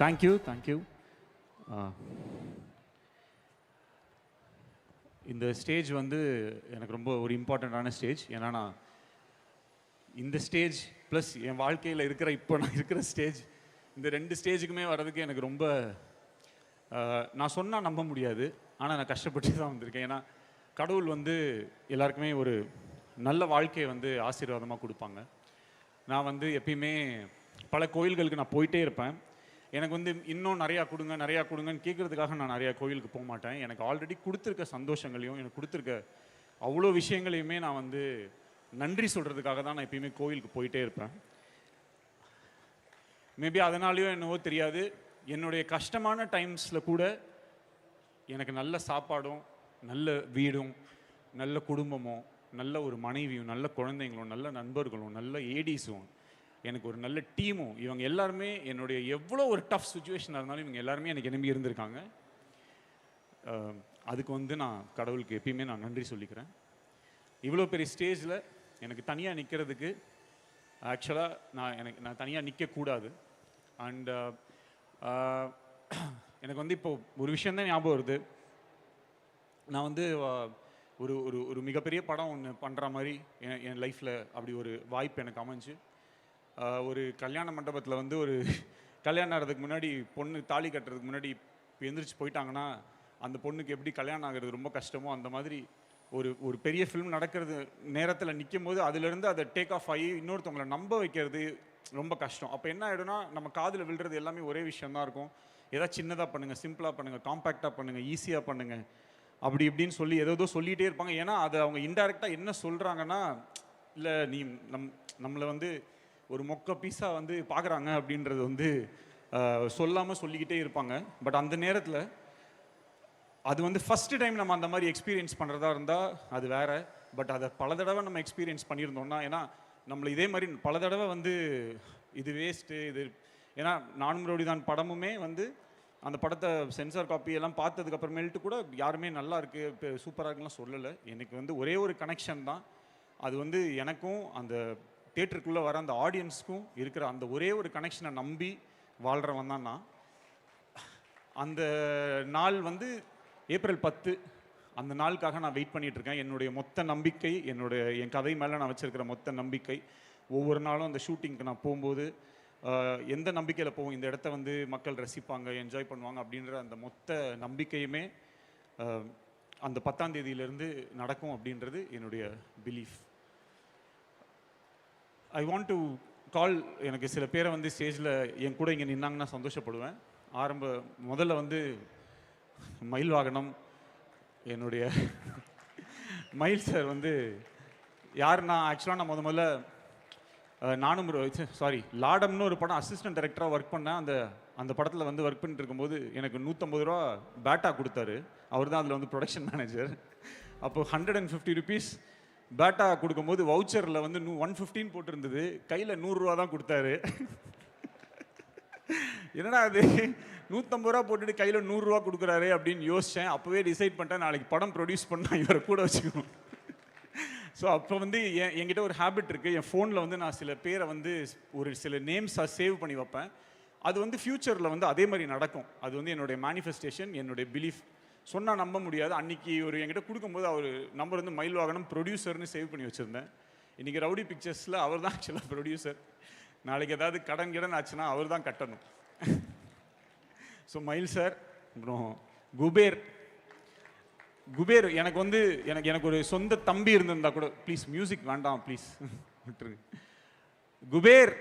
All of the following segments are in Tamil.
Thank you thank you. இந்த ஸ்டேஜ் வந்து எனக்கு ரொம்ப ஒரு இம்பார்ட்டண்ட்டான ஸ்டேஜ். ஏன்னா நான் இந்த ஸ்டேஜ் ப்ளஸ் என் வாழ்க்கையில் இருக்கிற இப்போ நான் இருக்கிற ஸ்டேஜ், இந்த ரெண்டு ஸ்டேஜுக்குமே வர்றதுக்கு எனக்கு ரொம்ப நான் சொன்னால் நம்ப முடியாது. ஆனால் நான் கஷ்டப்பட்டு தான் வந்திருக்கேன். ஏன்னா கடவுள் வந்து எல்லாருக்குமே ஒரு நல்ல வாழ்க்கையை வந்து ஆசீர்வாதமாக கொடுப்பாங்க. நான் வந்து எப்பயுமே பல கோயில்களுக்கு நான் போயிட்டே இருப்பேன். எனக்கு வந்து இன்னும் நிறையா கொடுங்க நிறையா கொடுங்கன்னு கேட்குறதுக்காக நான் நிறையா கோயிலுக்கு போக மாட்டேன். எனக்கு ஆல்ரெடி கொடுத்துருக்க சந்தோஷங்களையும் எனக்கு கொடுத்துருக்க அவ்வளோ விஷயங்களையுமே நான் வந்து நன்றி சொல்கிறதுக்காக தான் நான் எப்பயுமே கோயிலுக்கு போயிட்டே இருப்பேன். மேபி அதனாலேயோ என்னவோ தெரியாது, என்னுடைய கஷ்டமான டைம்ஸில் கூட எனக்கு நல்ல சாப்பாடும் நல்ல வீடும் நல்ல குடும்பமும் நல்ல ஒரு மனைவியும் நல்ல குழந்தைங்களும் நல்ல நண்பர்களும் நல்ல ஏடிஸும் எனக்கு ஒரு நல்ல டீமும், இவங்க எல்லாருமே என்னுடைய எவ்வளோ ஒரு டஃப் சுச்சுவேஷனாக இருந்தாலும் இவங்க எல்லாருமே எனக்கு நம்பி இருந்திருக்காங்க. அதுக்கு வந்து நான் கடவுளுக்கு எப்பயுமே நான் நன்றி சொல்லிக்கிறேன். இவ்வளோ பெரிய ஸ்டேஜில் எனக்கு தனியாக நிற்கிறதுக்கு ஆக்சுவலாக நான் தனியாக நிற்கக்கூடாது. அண்ட் எனக்கு வந்து இப்போ ஒரு விஷயந்தான் ஞாபகம் வருது. நான் வந்து ஒரு ஒரு ஒரு மிகப்பெரிய படம் ஒன்று பண்ணுற மாதிரி என் லைஃப்பில் அப்படி ஒரு வாய்ப்பு எனக்கு அமைஞ்சு, ஒரு கல்யாண மண்டபத்தில் வந்து ஒரு கல்யாணம் ஆகிறதுக்கு முன்னாடி பொண்ணு தாலி கட்டுறதுக்கு முன்னாடி எந்திரிச்சு போயிட்டாங்கன்னா அந்த பொண்ணுக்கு எப்படி கல்யாணம் ஆகிறது ரொம்ப கஷ்டமோ, அந்த மாதிரி ஒரு ஒரு பெரிய ஃபிலிம் நடக்கிறது நேரத்தில் நிற்கும் போது அதுலேருந்து அதை டேக் ஆஃப் ஆகி இன்னொருத்தவங்களை நம்ப வைக்கிறது ரொம்ப கஷ்டம். அப்போ என்ன ஆகிடும்னா நம்ம காதில் விழுறது எல்லாமே ஒரே விஷயந்தான் இருக்கும். ஏதாவது சின்னதாக பண்ணுங்கள், சிம்பிளாக பண்ணுங்கள், காம்பேக்டாக பண்ணுங்கள், ஈஸியாக பண்ணுங்கள், அப்படி இப்படின்னு சொல்லி ஏதோ சொல்லிகிட்டே இருப்பாங்க. ஏன்னா அதை அவங்க இன்டைரக்டாக என்ன சொல்கிறாங்கன்னா, இல்லை நீ நம்மளை வந்து ஒரு மொக்க பீஸாக வந்து பார்க்குறாங்க அப்படின்றது வந்து சொல்லாமல் சொல்லிக்கிட்டே இருப்பாங்க. பட் அந்த நேரத்தில் அது வந்து ஃபஸ்ட்டு டைம் நம்ம அந்த மாதிரி எக்ஸ்பீரியன்ஸ் பண்ணுறதா இருந்தால் அது வேறு. பட் அதை பல தடவை நம்ம எக்ஸ்பீரியன்ஸ் பண்ணியிருந்தோம்னா, ஏன்னா நம்மளை இதே மாதிரி பல தடவை வந்து இது வேஸ்ட்டு இது, ஏன்னா நானும் ரோடிதான் படமுமே வந்து அந்த படத்தை சென்சார் காப்பி எல்லாம் பார்த்ததுக்கப்புறமேல்ட்டு கூட யாருமே நல்லா இருக்குது இப்போ சூப்பராக இருக்குலாம் சொல்லலை. எனக்கு வந்து ஒரே ஒரு கனெக்ஷன் தான், அது வந்து எனக்கும் அந்த தியேட்டருக்குள்ளே வர அந்த ஆடியன்ஸுக்கும் இருக்கிற அந்த ஒரே ஒரு கனெக்ஷனை நம்பி வாழ்கிறவன் தான் நான். அந்த நாள் வந்து ஏப்ரல் 10, அந்த நாளுக்காக நான் வெயிட் பண்ணிகிட்ருக்கேன். என்னுடைய மொத்த நம்பிக்கை, என் கதை மேலே நான் வச்சுருக்கிற மொத்த நம்பிக்கை, ஒவ்வொரு நாளும் அந்த ஷூட்டிங்க்கு நான் போகும்போது எந்த நம்பிக்கையில் போவோம், இந்த இடத்த வந்து மக்கள் ரசிப்பாங்க, என்ஜாய் பண்ணுவாங்க அப்படின்ற அந்த மொத்த நம்பிக்கையுமே அந்த 10ஆம் தேதியிலேருந்து நடக்கும் அப்படின்றது என்னுடைய belief. I want to call, எனக்கு சில பேரை வந்து ஸ்டேஜில் என் கூட இங்கே நின்னாங்கன்னா சந்தோஷப்படுவேன். முதல்ல வந்து மயில் வாகனம், என்னுடைய மயில் சார் வந்து யாருன்னா, ஆக்சுவலாக நான் முதல்ல நானும் லாடம்னு ஒரு படம் அசிஸ்டன்ட் டைரக்டராக ஒர்க் பண்ணேன். அந்த படத்தில் வந்து ஒர்க் பண்ணிட்டு இருக்கும்போது எனக்கு 150 ரூபா பேட்டா கொடுத்தாரு. அவர் தான் அதில் வந்து ப்ரொடக்ஷன் மேனேஜர். அப்போ 150 ருபீஸ் பேட்டா கொடுக்கும்போது வவுச்சரில் வந்து 115 போட்டிருந்தது, கையில் 100 ரூபா தான் கொடுத்தாரு. என்னடா அது 150 ரூபா போட்டுட்டு கையில் 100 ரூபா கொடுக்குறாரு அப்படின்னு யோசித்தேன். அப்போவே டிசைட் பண்ணிட்டேன், நாளைக்கு படம் ப்ரொடியூஸ் பண்ணால் இவரை கூட வச்சுக்கணும். ஸோ அப்போ வந்து என்கிட்ட ஒரு ஹேபிட் இருக்குது, என் ஃபோனில் வந்து நான் சில பேரை வந்து ஒரு சில நேம்ஸாக சேவ் பண்ணி வைப்பேன். அது வந்து ஃப்யூச்சரில் வந்து அதே மாதிரி நடக்கும். அது வந்து என்னுடைய மேனிஃபெஸ்டேஷன், என்னுடைய பிலீஃப். சொன்னால் நம்ப முடியாது. அன்றைக்கி ஒரு என்கிட்ட கொடுக்கும்போது அவர் நம்பர் வந்து மயில் வாகனம் ப்ரொடியூசர்னு சேவ் பண்ணி வச்சுருந்தேன். இன்றைக்கி ரவுடி பிக்சர்ஸில் அவர் தான் ஆக்சுவலாக ப்ரொடியூசர். நாளைக்கு ஏதாவது கடன் ஆச்சுன்னா அவர் தான் கட்டணும். ஸோ மயில் சார், அப்புறம் குபேர் எனக்கு வந்து எனக்கு ஒரு சொந்த தம்பி இருந்திருந்தா கூட, ப்ளீஸ் மியூசிக் வேண்டாம் ப்ளீஸ் விட்டுருங்க. குபேர்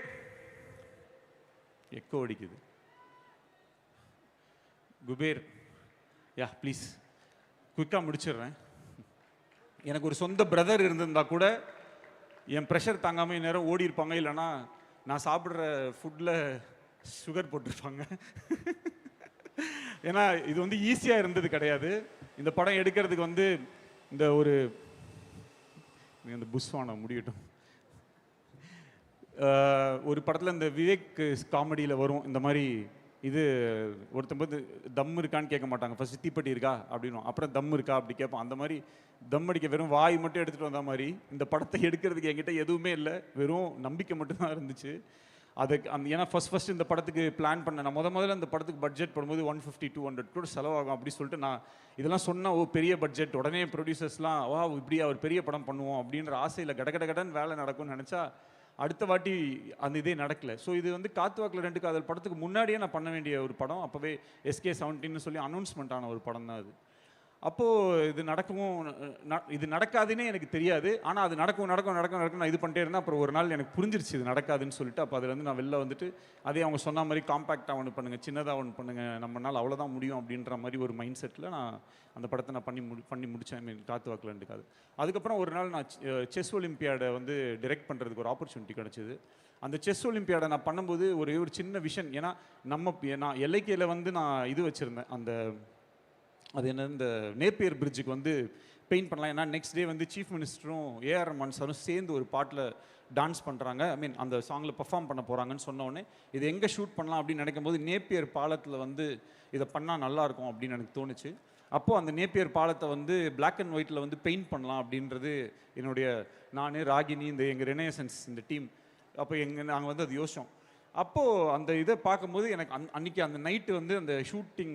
எக்கோ அடிக்குது. குபேர் யா ப்ளீஸ் குயிக்காக முடிச்சிடுறேன். எனக்கு ஒரு சொந்த பிரதர் இருந்திருந்தா கூட என் ப்ரெஷர் தாங்காமல் நேரம் ஓடி இருப்பாங்க, இல்லைனா நான் சாப்பிட்ற ஃபுட்டில் சுகர் போட்டிருப்பாங்க. ஏன்னா இது வந்து ஈஸியாக இருந்தது கிடையாது. இந்த படம் எடுக்கிறதுக்கு வந்து இந்த புஷ்வான முடியட்டும். ஒரு படத்தில் இந்த விவேக் காமெடியில் வரும் இந்த மாதிரி, இது ஒருத்தம்போது தம் இருக்கான்னு கேட்க மாட்டாங்க, ஃபஸ்ட்டு தீப்பெட்டி இருக்கா அப்படின்னும், அப்புறம் தம் இருக்கா அப்படி கேட்போம். அந்த மாதிரி தம் அடிக்க வெறும் வாய் மட்டும் எடுத்துகிட்டு வந்த மாதிரி இந்த படத்தை எடுக்கிறதுக்கு என்கிட்ட எதுவுமே இல்லை, வெறும் நம்பிக்கை மட்டும்தான் இருந்துச்சு. அதுக்கு ஏன்னா ஃபர்ஸ்ட் இந்த படத்துக்கு பிளான் பண்ண நான் முதல்ல இந்த படத்துக்கு பட்ஜெட் போடும்போது 150-200 crore செலவாகும் அப்படி சொல்லிட்டு நான் இதெல்லாம் சொன்னால் பெரிய பட்ஜெட் உடனே ப்ரொடியூசர்ஸ்லாம் இப்படி அவர் பெரிய படம் பண்ணுவோம் அப்படின்ற ஆசையில் கடகடன்னு வேலை நடக்கும்னு நினச்சா அடுத்த வாட்டி அந்த இதே நடக்கலை. ஸோ இது வந்து காத்துவாக்கில் 2 காதல் படத்துக்கு முன்னாடியே நான் பண்ண வேண்டிய ஒரு படம். அப்போவே SK17 சொல்லி அனௌன்ஸ்மெண்ட் ஆன ஒரு படம் தான் அது. அப்போது இது இது நடக்காதுன்னே எனக்கு தெரியாது. ஆனால் அது நடக்கும் நான் இது பண்ணிட்டே இருந்தேன். அப்புறம் ஒரு நாள் எனக்கு புரிஞ்சிருச்சு இது நடக்காதுன்னு சொல்லிட்டு. அப்போ அதுலேருந்து நான் வெளில வந்துட்டு அதே அவங்க சொன்ன மாதிரி காம்பேக்டாக ஒன்று பண்ணுங்கள், சின்னதாக ஒன்று பண்ணுங்கள், நம்மளால் அவ்வளோதான் முடியும் அப்படின்ற மாதிரி ஒரு மைண்ட் செட்டில் நான் அந்த படத்தை நான் பண்ணி முடித்தேன். காத்துவாக்கில் 2 காதல். அதுக்கப்புறம் ஒரு நாள் நான் செஸ் ஒலிம்பியாடை வந்து டிரெக்ட் பண்ணுறதுக்கு ஒரு ஆப்பர்ச்சுனிட்டி கிடச்சிது. அந்த செஸ் ஒலிம்பியாடை நான் பண்ணும்போது ஒரு சின்ன விஷன். ஏன்னா நான் LIKல வந்து நான் இது வச்சுருந்தேன், அது என்ன இந்த நேப்பியர் பிரிட்ஜுக்கு வந்து பெயிண்ட் பண்ணலாம். ஏன்னா நெக்ஸ்ட் டே வந்து சீஃப் மினிஸ்டரும் AR ரஹ்மான் சாரும் சேர்ந்து ஒரு பாட்டில் டான்ஸ் பண்ணுறாங்க, அந்த சாங்கில் பர்ஃபார்ம் பண்ண போகிறாங்கன்னு சொன்னோடனே இது எங்கே ஷூட் பண்ணலாம் அப்படின்னு நினைக்கும் போது நேப்பியர் பாலத்தில் வந்து இதை பண்ணால் நல்லாயிருக்கும் அப்படின்னு எனக்கு தோணுச்சு. அப்போது அந்த நேப்பியர் பாலத்தை வந்து பிளாக் அண்ட் ஒயிட்டில் வந்து பெயிண்ட் பண்ணலாம் அப்படின்றது என்னுடைய ராகினி எங்கள் ரெனேசன்ஸ் இந்த டீம் அப்போ நாங்கள் வந்து அது யோசித்தோம். அப்போது அந்த இதை பார்க்கும்போது எனக்கு அன்றைக்கி அந்த நைட்டு வந்து அந்த shooting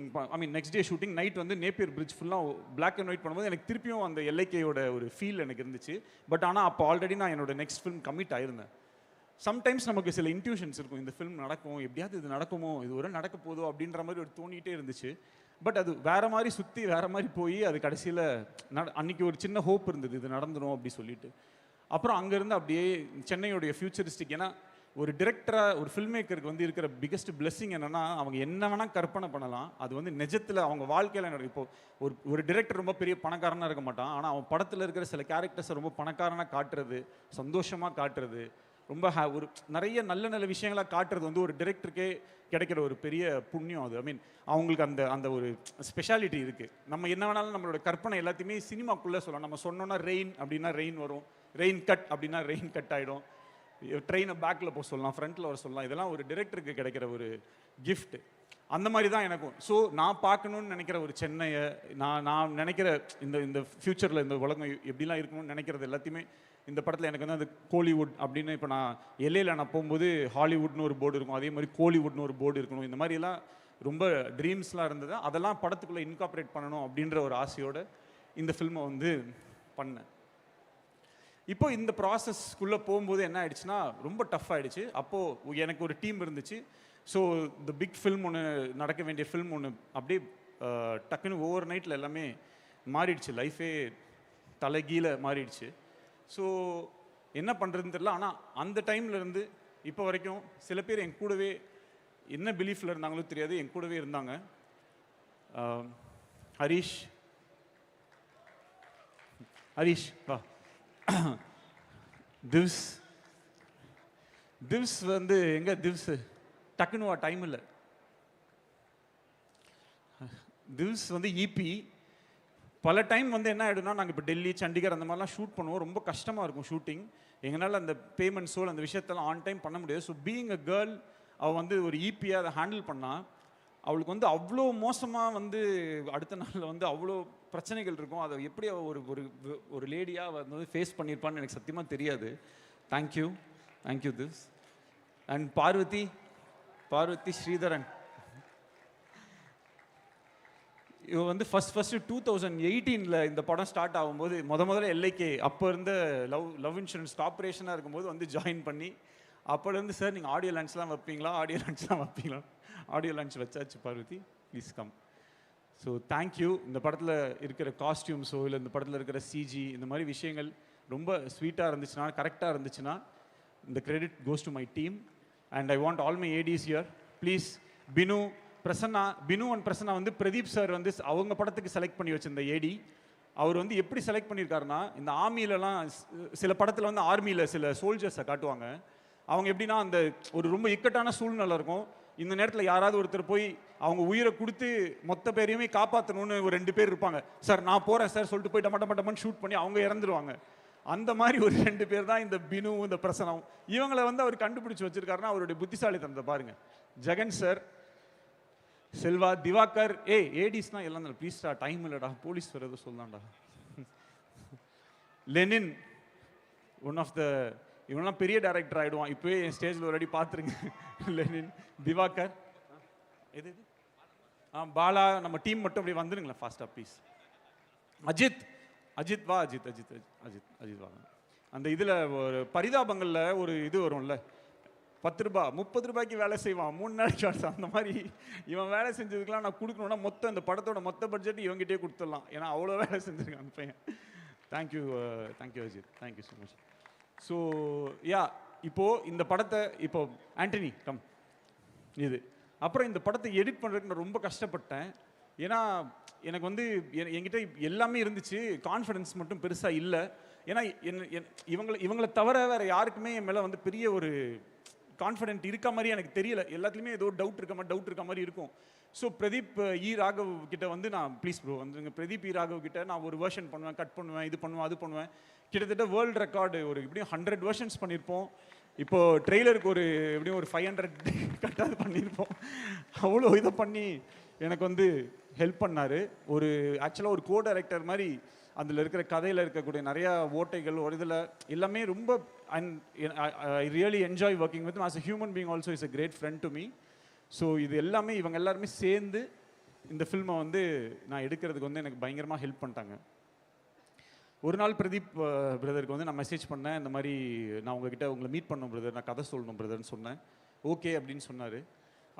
next day shooting night வந்து நேப்பியர் பிரிட்ஜ் ஃபுல்லாக பிளாக் அண்ட் ஒயிட் பண்ணும்போது எனக்கு திருப்பியும் அந்த LIKயோட ஒரு ஃபீல் எனக்கு இருந்துச்சு. பட் ஆனால் அப்போ ஆல்ரெடி நான் என்னோட நெக்ஸ்ட் ஃபிலிம் கமிட் ஆயிருந்தேன். சம்டைம்ஸ் நமக்கு சில இன்ட்யூஷன்ஸ் இருக்கும், இந்த ஃபிலிம் நடக்கும், எப்படியாவது இது நடக்குமோ, இது ஒரு நடக்க போதோ அப்படின்ற மாதிரி ஒரு தோணிகிட்டே இருந்துச்சு. பட் அது வேறு மாதிரி சுற்றி வேறு மாதிரி போய் அது கடைசியில் அன்றைக்கி ஒரு சின்ன ஹோப் இருந்தது இது நடந்துடும் அப்படி சொல்லிட்டு. அப்புறம் அங்கேருந்து அப்படியே சென்னையோடைய ஃபியூச்சரிஸ்டிக், ஏன்னா ஒரு டிரெக்டராக ஒரு ஃபில்ம் மேக்கருக்கு வந்து இருக்கிற பிக்கஸ்ட் பிளெஸிங் என்னென்னா அவங்க என்ன வேணால் கற்பனை பண்ணலாம், அது வந்து நிஜத்தில் அவங்க வாழ்க்கையில் நடக்கும். இப்போது ஒரு டிரெக்டர் ரொம்ப பெரிய பணக்காரனாக இருக்க மாட்டான், ஆனால் அவன் படத்தில் இருக்கிற சில கேரக்டர்ஸை ரொம்ப பணக்காரனாக காட்டுறது, சந்தோஷமாக காட்டுறது, ரொம்ப ஒரு நிறைய நல்ல விஷயங்களாக காட்டுறது வந்து ஒரு டிரெக்டருக்கே கிடைக்கிற ஒரு பெரிய புண்ணியம் அது. அவங்களுக்கு அந்த ஒரு ஸ்பெஷாலிட்டி இருக்குது. நம்ம என்ன வேணாலும் நம்மளோட கற்பனை எல்லாத்தையுமே சினிமாக்குள்ளே சொல்லலாம். நம்ம சொன்னோன்னா ரெயின் அப்படின்னா ரெயின் வரும், ரெயின் கட் அப்படின்னா ரெயின் கட் ஆகிடும், ட்ரெயினை பேக்கில் போக சொல்லலாம், ஃப்ரண்ட்டில் வர சொல்லலாம். இதெல்லாம் ஒரு டிரெக்டருக்கு கிடைக்கிற ஒரு கிஃப்ட். அந்த மாதிரி தான் எனக்கும். ஸோ நான் பார்க்கணுன்னு நினைக்கிற ஒரு சென்னையை நான் நினைக்கிற இந்த ஃப்யூச்சரில் இந்த உலகம் எப்படிலாம் இருக்கணும்னு நினைக்கிறது எல்லாத்தையுமே இந்த படத்தில் எனக்கு வந்து அது கோலிவுட் அப்படின்னு. இப்போ நான் LAல நான் போகும்போது ஹாலிவுட்னு ஒரு போர்டு இருக்கும், அதே மாதிரி கோலிவுட்னு ஒரு போர்டு இருக்கணும். இந்த மாதிரிலாம் ரொம்ப ட்ரீம்ஸ்லாம் இருந்தது. அதெல்லாம் படத்துக்குள்ளே இன்கார்பரேட் பண்ணணும் அப்படின்ற ஒரு ஆசையோடு இந்த ஃபில்மை வந்து பண்ணேன். இப்போ இந்த ப்ராசஸ்க்குள்ளே போகும்போது என்ன ஆயிடுச்சுன்னா ரொம்ப டஃப் ஆகிடுச்சு. அப்போது எனக்கு ஒரு டீம் இருந்துச்சு. ஸோ இந்த பிக் ஃபில்ம் ஒன்று நடக்க வேண்டிய ஃபில்ம் ஒன்று அப்படியே டக்குன்னு ஓவர் நைட்டில் எல்லாமே மாறிடுச்சு, லைஃபே தலைகீழ மாறிடுச்சு. ஸோ என்ன பண்ணுறதுன்னு தெரியல. ஆனால் அந்த டைம்லேருந்து இப்போ வரைக்கும் சில பேர் என் கூடவே என்ன பிலீஃபில் இருந்தாங்களோ தெரியாது, என் கூடவே இருந்தாங்க. ஹரீஷ் வா, திவ்ஸ் வந்து எங்கே திவ்ஸ் டக்குன்னு வா, டைம் இல்லை. திவ்ஸ் வந்து EP பல டைம் வந்து என்ன ஆகிடும்னா நாங்கள் இப்போ டெல்லி சண்டிகர் அந்த மாதிரிலாம் ஷூட் பண்ணுவோம், ரொம்ப கஷ்டமாக இருக்கும் ஷூட்டிங். எங்களால் அந்த பேமெண்ட்ஸோ அந்த விஷயத்தெல்லாம் ஆன் டைம் பண்ண முடியாது. ஸோ பீயிங் அ கேர்ள் அவள் வந்து ஒரு EPயை அதை ஹேண்டில் பண்ணால் அவளுக்கு வந்து அவ்வளோ மோசமாக வந்து அடுத்த நாளில் வந்து அவ்வளோ பிரச்சனைகள் இருக்கும். அதை எப்படி அவள் ஒரு லேடியாக வந்து ஃபேஸ் பண்ணியிருப்பான்னு எனக்கு சத்தியமாக தெரியாது. Thank you this. And Parvathy Sreedharan, இவ வந்து ஃபர்ஸ்ட் 2018 இந்த படம் ஸ்டார்ட் ஆகும்போது முதல்ல LIK அப்போ இருந்த லவ் இன்சூரன்ஸ் கார்பரேஷனாக இருக்கும்போது வந்து ஜாயின் பண்ணி அப்போலேருந்து சார் நீங்கள் ஆடியோ லான்ச்லாம் வைப்பீங்களா, ஆடியோ லான்ச் வச்சாச்சு Parvathy, please come. So thank you. இந்த படத்தில் இருக்கிற காஸ்டியூம்ஸோ இல்லை இந்த படத்தில் இருக்கிற CG இந்த மாதிரி விஷயங்கள் ரொம்ப ஸ்வீட்டாக இருந்துச்சுன்னா, கரெக்டாக இருந்துச்சுன்னா இந்த credit goes to my team. And I want all my ADs here please. Binu and Prasanna வந்து பிரதீப் சார் வந்து அவங்க படத்துக்கு செலக்ட் பண்ணி வச்சிருந்த AD. அவர் வந்து எப்படி செலக்ட் பண்ணியிருக்காருன்னா, இந்த ஆர்மியிலலாம் சில படத்தில் வந்து ஆர்மியில் சில சோல்ஜர்ஸை காட்டுவாங்க. அவங்க எப்படின்னா அந்த ஒரு ரொம்ப இக்கட்டான சூழ்நிலை இருக்கும், இந்த நேரத்தில் யாராவது ஒருத்தர் போய் அவங்க உயிரை கொடுத்து மொத்த பேரையுமே காப்பாற்றணும்னு ஒரு 2 பேர் இருப்பாங்க. சார் நான் போகிறேன் சார் சொல்லிட்டு போய் டமட்டமன்னு ஷூட் பண்ணி அவங்க இறந்துருவாங்க. அந்த மாதிரி ஒரு 2 பேர் தான் இந்த பினு, இந்த பிரசனம். இவங்களை வந்து அவர் கண்டுபிடிச்சி வச்சிருக்காருன்னா அவருடைய புத்திசாலித்தனத்தை பாருங்க. ஜெகன் சார், செல்வா, திவாகர், ஏடிஸ்னா எல்லாம் ப்ளீஸ்டா, டைம் இல்லைடா, போலீஸ் வரதை சொல்லலாம்டா. லெனின், ஒன் ஆஃப் த இவனெல்லாம் பெரிய டைரக்டர் ஆகிடுவான். இப்போயே என் ஸ்டேஜில் ஒரு அடி பார்த்துருங்க. லெனின், திவாகர், எது இது பாலா, நம்ம டீம் மட்டும் அப்படி வந்துடுங்களேன் ஃபாஸ்ட்டாக ப்ளீஸ். அஜித், அஜித் வா, அஜித் அஜித் அஜித் அஜித் வா. அந்த இதில் ஒரு பரிதாபங்களில் ஒரு இது வரும்ல, 10 ரூபா 30 ரூபாய்க்கு வேலை செய்வான் 3 நாளைக்கு ஷார்ட்ஸ். அந்த மாதிரி இவன் வேலை செஞ்சதுக்கெலாம் நான் கொடுக்கணுன்னா மொத்தம் இந்த படத்தோட மொத்த பட்ஜெட் இவங்ககிட்டே கொடுத்துடலாம். ஏன்னா அவ்வளோ வேலை செஞ்சுருக்கான் அந்த பையன். Thank you thank you Ajith, thank you so much. So yeah, இப்போது இந்த படத்தை இப்போ ஆண்டனி கம் இது அப்புறம் இந்த படத்தை எடிட் பண்ணுறதுக்கு நான் ரொம்ப கஷ்டப்பட்டேன். ஏன்னா எனக்கு வந்து என்கிட்ட எல்லாமே இருந்துச்சு, கான்ஃபிடன்ஸ் மட்டும் பெருசாக இல்லை. ஏன்னா இவங்களை தவிர வேறு யாருக்குமே என் மேலே வந்து பெரிய ஒரு கான்ஃபிடென்ட் இருக்க மாதிரி எனக்கு தெரியல. எல்லாத்துலேயுமே ஏதோ டவுட் இருக்க மாதிரி இருக்கும். ஸோ பிரதீப் ராகவ் கிட்ட வந்து நான் ப்ளீஸ் ப்ரோ வந்துங்க, பிரதீப் ராகவ் கிட்ட நான் ஒரு வெர்ஷன் பண்ணுவேன், கட் பண்ணுவேன், இது பண்ணுவேன், அது பண்ணுவேன். கிட்டத்தட்ட வேர்ல்டு ரெக்கார்டு ஒரு எப்படியும் 100 வெர்ஷன்ஸ் பண்ணியிருப்போம். இப்போது ட்ரெய்லருக்கு ஒரு எப்படியும் ஒரு 500 கட்டாவது பண்ணியிருப்போம். அவ்வளோ இதை பண்ணி எனக்கு வந்து ஹெல்ப் பண்ணார். ஒரு ஆக்சுவலாக ஒரு கோ டைரக்டர் மாதிரி அதில் இருக்கிற கதையில் இருக்கக்கூடிய நிறையா ஓட்டைகள் ஒரு இதில் எல்லாமே ரொம்ப I really enjoy working with as a human being. Also is a great friend to me. So இது எல்லாமே இவங்க எல்லாருமே சேர்ந்து இந்த ஃபில்மை வந்து நான் எடுக்கிறதுக்கு வந்து எனக்கு பயங்கரமாக ஹெல்ப் பண்ணிட்டாங்க. ஒரு நாள் பிரதீப் பிரதருக்கு வந்து நான் மெசேஜ் பண்ணேன், இந்த மாதிரி நான் உங்களை மீட் பண்ணணும் பிரதர், நான் கதை சொல்லணும் பிரதர்னு சொன்னேன். ஓகே அப்படின்னு சொன்னார்.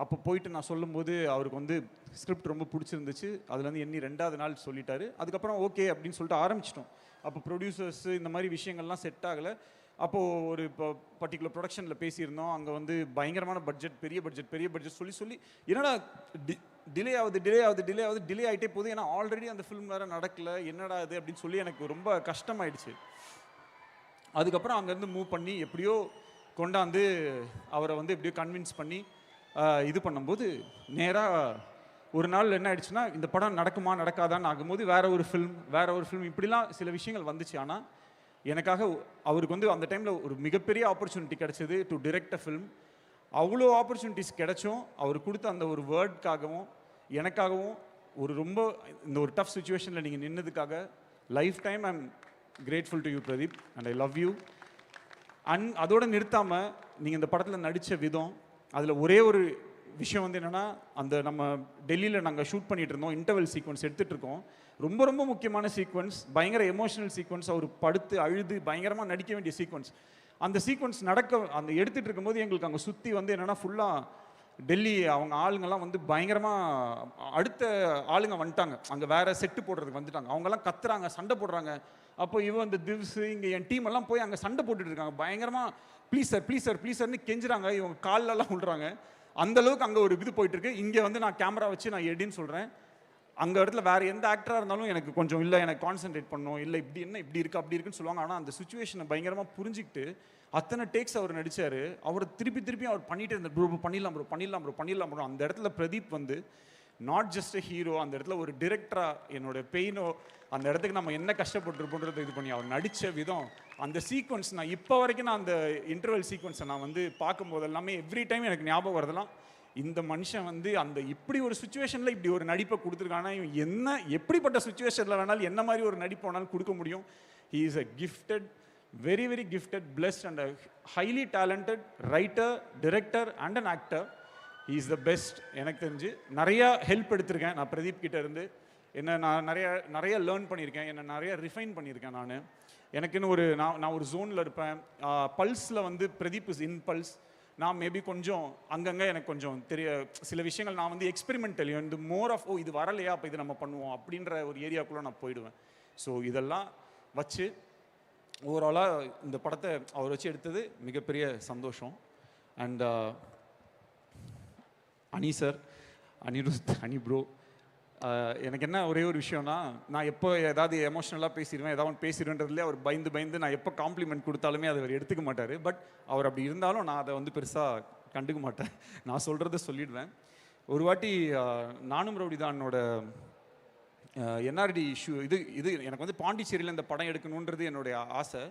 அப்போ போயிட்டு நான் சொல்லும்போது அவருக்கு வந்து ஸ்கிரிப்ட் ரொம்ப பிடிச்சிருந்துச்சு. அதுலேருந்து எண்ணி 2வது நாள் சொல்லிட்டாரு. அதுக்கப்புறம் ஓகே அப்படின்னு சொல்லிட்டு ஆரம்பிச்சிட்டோம். அப்போ ப்ரொடியூசர்ஸ் இந்த மாதிரி விஷயங்கள்லாம் செட் ஆகலை. அப்போது ஒரு இப்போ பர்டிகுலர் ப்ரொடக்ஷனில் பேசியிருந்தோம். அங்கே வந்து பயங்கரமான பட்ஜெட், பெரிய பட்ஜெட் சொல்லி என்னடா டிலே ஆகிட்டே போகுது. ஏன்னா ஆல்ரெடி அந்த ஃபிலிம் வேறு நடக்கலை, என்னடா இது அப்படின்னு சொல்லி எனக்கு ரொம்ப கஷ்டமாயிடுச்சு. அதுக்கப்புறம் அங்கேருந்து மூவ் பண்ணி எப்படியோ கொண்டாந்து அவரை வந்து எப்படியோ கன்வின்ஸ் பண்ணி இது பண்ணும்போது நேராக ஒரு நாள் என்ன ஆயிடுச்சுன்னா, இந்த படம் நடக்குமா நடக்காதான்னு ஆகும்போது வேற ஒரு ஃபிலிம் இப்படிலாம் சில விஷயங்கள் வந்துச்சு. ஆனால் எனக்காக அவருக்கு வந்து அந்த டைமில் ஒரு மிகப்பெரிய ஆப்பர்ச்சுனிட்டி கிடச்சிது டு டிரெக்ட் அ ஃபிலிம். அவ்வளோ ஆப்பர்ச்சுனிட்டிஸ் கிடைச்சும் அவர் கொடுத்த அந்த ஒரு வேர்டுக்காகவும் எனக்காகவும் ஒரு ரொம்ப இந்த ஒரு டஃப் சுச்சுவேஷனில் நீங்கள் நின்னதுக்காக lifetime I am grateful to you Pradeep and I love you. அதோடு நிறுத்தாமல் நீங்கள் இந்த படத்தில் நடித்த விதம், அதில் ஒரே ஒரு விஷயம் வந்து என்னென்னா, அந்த நம்ம டெல்லியில் நாங்கள் ஷூட் பண்ணிகிட்டு இருந்தோம், இன்டர்வல் சீக்வன்ஸ் எடுத்துகிட்டு இருக்கோம். ரொம்ப ரொம்ப முக்கியமான சீக்வன்ஸ், பயங்கர எமோஷனல் சீக்வன்ஸ், அவர் படுத்து அழுது பயங்கரமாக நடிக்க வேண்டிய சீக்வன்ஸ். அந்த சீக்வன்ஸ் அந்த எடுத்துகிட்டு இருக்கும்போது எங்களுக்கு அங்கே சுற்றி வந்து என்னென்னா ஃபுல்லாக டெல்லி அவங்க ஆளுங்கெல்லாம் வந்து பயங்கரமாக அடுத்த ஆளுங்க வந்துட்டாங்க. அங்கே வேறு செட்டு போடுறதுக்கு வந்துட்டாங்க. அவங்கெல்லாம் கத்துறாங்க, சண்டை போடுறாங்க. அப்போ இந்த திவ்ஸ் இங்கே என் டீம் எல்லாம் போய் அங்கே சண்டை போட்டுட்டு இருக்காங்க. பயங்கரமாக ப்ளீஸ் சார்னு கெஞ்சுறாங்க. இவங்க காலெல்லாம் விழுறாங்க. அந்தளவுக்கு அங்கே ஒரு இது போயிட்டுருக்கு. இங்கே வந்து நான் கேமரா வச்சு நான் எடின்னு சொல்கிறேன். அங்கே இடத்துல வேறு எந்த ஆக்டராக இருந்தாலும் எனக்கு கொஞ்சம் இல்லை, எனக்கு கான்சென்ட்ரேட் பண்ணணும், இல்லை இப்படி இருக்குது அப்படி இருக்குன்னு சொல்லுவாங்க. ஆனால் அந்த சுச்சுவேஷனை பயங்கரமாக புரிஞ்சுக்கிட்டு அத்தனை டேக்ஸ் அவர் நடித்தார். அவர் திருப்பி அவர் பண்ணிகிட்டே இருந்தார். ப்ரோ பண்ணிடலாம் ப்ரோ. அந்த இடத்துல பிரதீப் வந்து நாட் ஜஸ்ட் அ ஹீரோ, அந்த இடத்துல ஒரு டிரெக்டராக என்னோட பெயினோ அந்த இடத்துக்கு நம்ம என்ன கஷ்டப்பட்டுருப்போன்றதை இது பண்ணி அவர் நடித்த விதம், அந்த சீக்வன்ஸ் நான் இப்போ வரைக்கும் நான் அந்த இன்டர்வல் சீக்வன்ஸை நான் வந்து பார்க்கும்போது எல்லாமே எவ்ரி டைம் எனக்கு ஞாபகம் வரதெல்லாம், இந்த மனுஷன் வந்து அந்த இப்படி ஒரு சுச்சுவேஷனில் இப்படி ஒரு நடிப்பை கொடுத்துருக்கானா, இவன் எப்படிப்பட்ட சுச்சுவேஷனில் வேணாலும் என்ன மாதிரி ஒரு நடிப்பு வேணாலும் கொடுக்க முடியும். He is a gifted, very very gifted, blessed and a highly talented writer, director and an actor. He is the best. எனக்கு தெரிஞ்சு நிறையா ஹெல்ப் எடுத்திருக்கேன் நான் பிரதீப் கிட்ட இருந்து. நான் நிறைய லேர்ன் பண்ணியிருக்கேன், என்னை நிறைய ரிஃபைன் பண்ணியிருக்கேன். எனக்குன்னு நான் ஒரு ஜோனில் இருப்பேன். பல்ஸில் வந்து பிரதீப் இஸ் இன் பல்ஸ். நான் மேபி கொஞ்சம் அங்கங்கே எனக்கு கொஞ்சம் சில விஷயங்கள் நான் வந்து எக்ஸ்பெரிமெண்டல், இந்த மோர் ஆஃப் இது வரலையா அப்போ இது நம்ம பண்ணுவோம் அப்படின்ற ஒரு ஏரியாக்குள்ளே நான் போயிடுவேன். ஸோ இதெல்லாம் வச்சு ஓவராலாக இந்த படத்தை அவர் வச்சு எடுத்தது மிகப்பெரிய சந்தோஷம். அண்ட் அனி சார், அனிருத், அனி ப்ரோ, எனக்கு என்ன ஒரே ஒரு விஷயம்னா, நான் எப்போ ஏதாவது எமோஷ்னலாக பேசிடுவேன், ஏதாவது பேசிடுவேன்றதுலேயே அவர் பயந்து நான் எப்போ காம்ப்ளிமெண்ட் கொடுத்தாலுமே அதை அவர் எடுத்துக்க மாட்டார். பட் அவர் அப்படி இருந்தாலும் நான் அதை வந்து பெருசாக கண்டுக்க மாட்டேன். நான் சொல்கிறத சொல்லிடுவேன். ஒரு வாட்டி நானும் ரவுடிதானோட என்ஆர்டி இஷ்யூ இது எனக்கு வந்து பாண்டிச்சேரியில் இந்த படம் எடுக்கணுன்றது என்னுடைய ஆசை.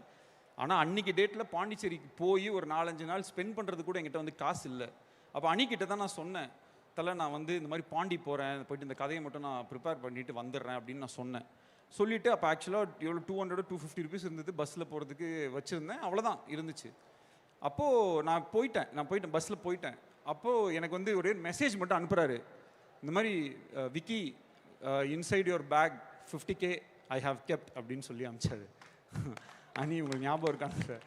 ஆனால் அன்றைக்கி டேட்டில் பாண்டிச்சேரிக்கு போய் ஒரு 4-5 நாள் ஸ்பெண்ட் பண்ணுறது கூட என்கிட்ட வந்து காசு இல்லை. அப்போ அன்னிக்கிட்ட தான் நான் சொன்னேன், தலை நான் வந்து இந்த மாதிரி பாண்டி போகிறேன், போயிட்டு இந்த கதையை மட்டும் நான் ப்ரிப்பேர் பண்ணிவிட்டு வந்துடுறேன் அப்படின்னு நான் சொன்னேன். சொல்லிவிட்டு அப்போ ஆக்சுவலாக எவ்வளோ 200 250 ருபீஸ் இருந்தது பஸ்ஸில் போகிறதுக்கு வச்சுருந்தேன், அவ்வளோதான் இருந்துச்சு. அப்போது நான் போயிட்டேன் பஸ்ஸில் போயிட்டேன். அப்போது எனக்கு வந்து ஒரே மெசேஜ் மட்டும் அனுப்புகிறாரு, இந்த மாதிரி Vicky inside your bag 50K I have kept அப்படின்னு சொல்லி அனுப்பிச்சாரு. அன்னி உங்களுக்கு ஞாபகம் இருக்கான்னு சார்,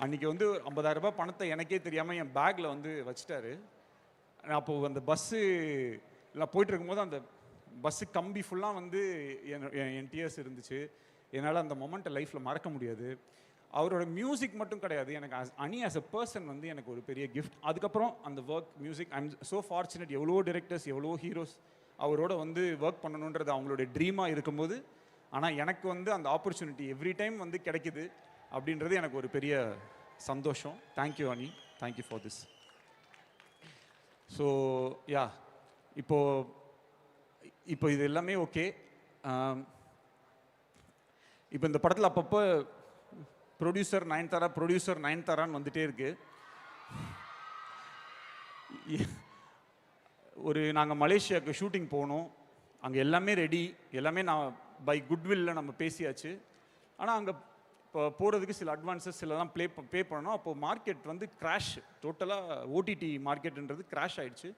அன்றைக்கி வந்து 50,000 ரூபாய் பணத்தை எனக்கே தெரியாமல் என் பேக்கில் வந்து வச்சுட்டாரு. அப்போது அந்த பஸ்ஸு எல்லாம் போயிட்டு இருக்கும்போது அந்த பஸ்ஸு கம்பி ஃபுல்லாக வந்து என் டிஎஸ் இருந்துச்சு. என்னால் அந்த மொமெண்ட்டை லைஃப்பில் மறக்க முடியாது. அவரோட மியூசிக் மட்டும் கிடையாது, எனக்கு அனி ஆஸ் அ பர்சன் வந்து எனக்கு ஒரு பெரிய கிஃப்ட். அதுக்கப்புறம் அந்த work music I am so fortunate, எவ்வளோ டிரெக்டர்ஸ் எவ்வளோ ஹீரோஸ் அவரோட வந்து ஒர்க் பண்ணணுன்றது அவங்களோட ட்ரீமாக இருக்கும்போது, ஆனால் எனக்கு வந்து அந்த ஆப்பர்ச்சுனிட்டி எவ்ரி டைம் வந்து கிடைக்குது அப்படின்றது எனக்கு ஒரு பெரிய சந்தோஷம். தேங்க்யூ அனி, thank you for this. So yeah, இப்போ இது எல்லாமே ஓகே. இப்போ இந்த படத்தில் அப்பப்போ ப்ரொடியூசர் நயன்தாரான்னு வந்துட்டே இருக்கு. நாங்கள் மலேசியாவுக்கு ஷூட்டிங் போனோம், அங்கே எல்லாமே ரெடி, எல்லாமே நான் பை குட்வில்ல நம்ம பேசியாச்சு. ஆனால் அங்கே இப்போ போகிறதுக்கு சில அட்வான்ஸஸ் சிலலாம் பே பண்ணணும். அப்போது மார்க்கெட் வந்து கிராஷ், டோட்டலாக ஓடிடி மார்க்கெட்டுன்றது கிராஷ் ஆகிடுச்சு.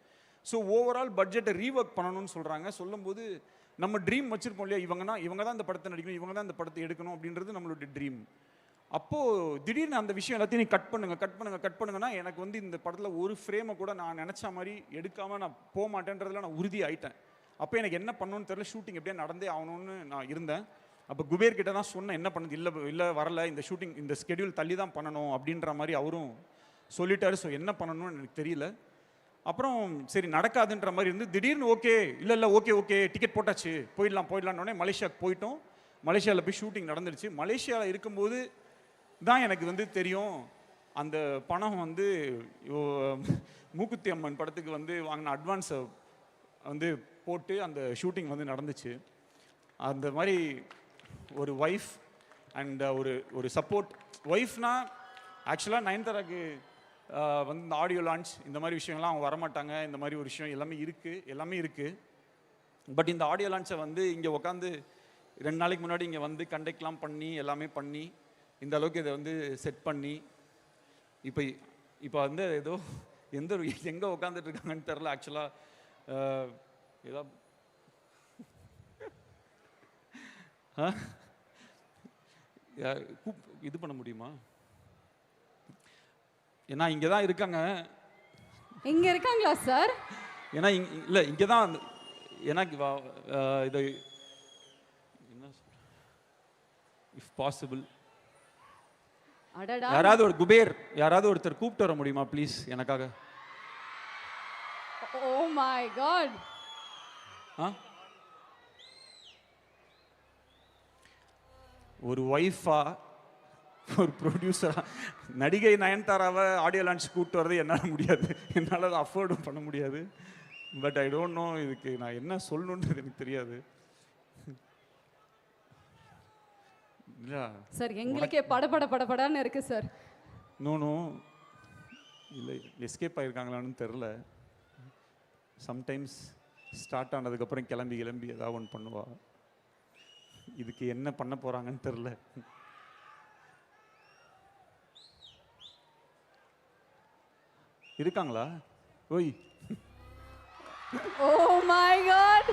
ஸோ ஓவரால் பட்ஜெட்டை ரீஒர்க் பண்ணணும்னு சொல்லும்போது நம்ம ட்ரீம் வச்சுருப்போம் இல்லையா, இவங்க தான் இந்த படத்தை நடிக்கணும், இவங்க தான் இந்த படத்தை எடுக்கணும் அப்படின்றது நம்மளோட ட்ரீம். அப்போது திடீர்னு அந்த விஷயம் எல்லாத்தையும் நீ கட் பண்ணுங்கன்னா எனக்கு வந்து இந்த படத்தில் ஒரு ஃப்ரேமை கூட நான் நினச்ச மாதிரி எடுக்காமல் நான் போக மாட்டேன்றதில் நான் உறுதி ஆகிட்டேன். அப்போ எனக்கு என்ன பண்ணணும்னு தெரியல, ஷூட்டிங் எப்படியே நடந்தே ஆகணும்னு நான் இருந்தேன். அப்போ குபேர் கிட்ட தான் சொன்னேன், என்ன பண்ணுது, இல்லை வரல, இந்த ஷூட்டிங் இந்த ஸ்கெடியூல் தள்ளி தான் பண்ணணும் அப்படின்ற மாதிரி அவரும் சொல்லிட்டாரு. ஸோ என்ன பண்ணணும்னு எனக்கு தெரியல. அப்புறம் சரி நடக்காதுன்ற மாதிரி இருந்து திடீர்னு ஓகே ஓகே டிக்கெட் போட்டாச்சு, போயிடலான்னொடனே மலேசியாவுக்கு போயிட்டோம். மலேசியாவில் போய் ஷூட்டிங் நடந்துருச்சு. மலேசியாவில் இருக்கும்போது தான் எனக்கு வந்து தெரியும், அந்த பணம் வந்து மூக்குத்தி அம்மன் படத்துக்கு வந்து வாங்கின அட்வான்ஸை வந்து போட்டு அந்த ஷூட்டிங் வந்து நடந்துச்சு. அந்த மாதிரி ஒரு ஒய்ஃப் அண்ட் ஒரு சப்போர்ட். ஒய்ஃப்னா ஆக்சுவலாக நயன்தாராக்கு வந்து இந்த ஆடியோ லான்ச் இந்த மாதிரி விஷயங்கள்லாம் அவங்க வரமாட்டாங்க, இந்த மாதிரி ஒரு விஷயம் எல்லாமே இருக்குது. பட் இந்த ஆடியோ லான்ச்சை வந்து இங்கே உட்காந்து 2 நாளைக்கு முன்னாடி இங்கே வந்து கண்டக்ட்லாம் பண்ணி எல்லாமே பண்ணி இந்த அளவுக்கு இதை வந்து செட் பண்ணி இப்போ வந்து ஏதோ எங்கே உட்காந்துட்டு இருக்காங்கன்னு தெரில. ஆக்சுவலாக ஏதோ இது பண்ண முடியுமா? ஏன்னா இங்கே தான் இருக்காங்க. இங்கே இருக்காங்களா சார்? ஏன்னா இல்லை இங்கே தான், ஏன்னா இதை என்ன இஃப் பாசிபிள் யாராவது ஒரு குபேர் யாராவது ஒருத்தர் கூப்பிட்டு வர முடியுமா ப்ளீஸ் எனக்காக? Oh my god. ஒரு ஒய்ஃபா ஒரு ப்ரொடியூசரா நடிகை நயன்தாராவை ஆடியோ லான்ச் கூப்பிட்டு வரது என்னால் முடியாது, என்னால் அதை அஃபோர்டும் பண்ண முடியாது. பட் ஐ டோன்ட் நோ இதுக்கு நான் என்ன சொல்லணுன்றது எனக்கு தெரியாது. சார் எங்களுக்கே படபடன்னு இருக்கு சார். நோ இல்லை எஸ்கேப் ஆகிருக்காங்களான்னு தெரில. சம்டைம்ஸ் ஸ்டார்ட் ஆனதுக்கப்புறம் கிளம்பி ஏதாவது ஒன்று பண்ணுவா. இதுக்கு என்ன பண்ண போகிறாங்கன்னு தெரில. இருக்காங்களா? ஓய், ஓ மை காட்.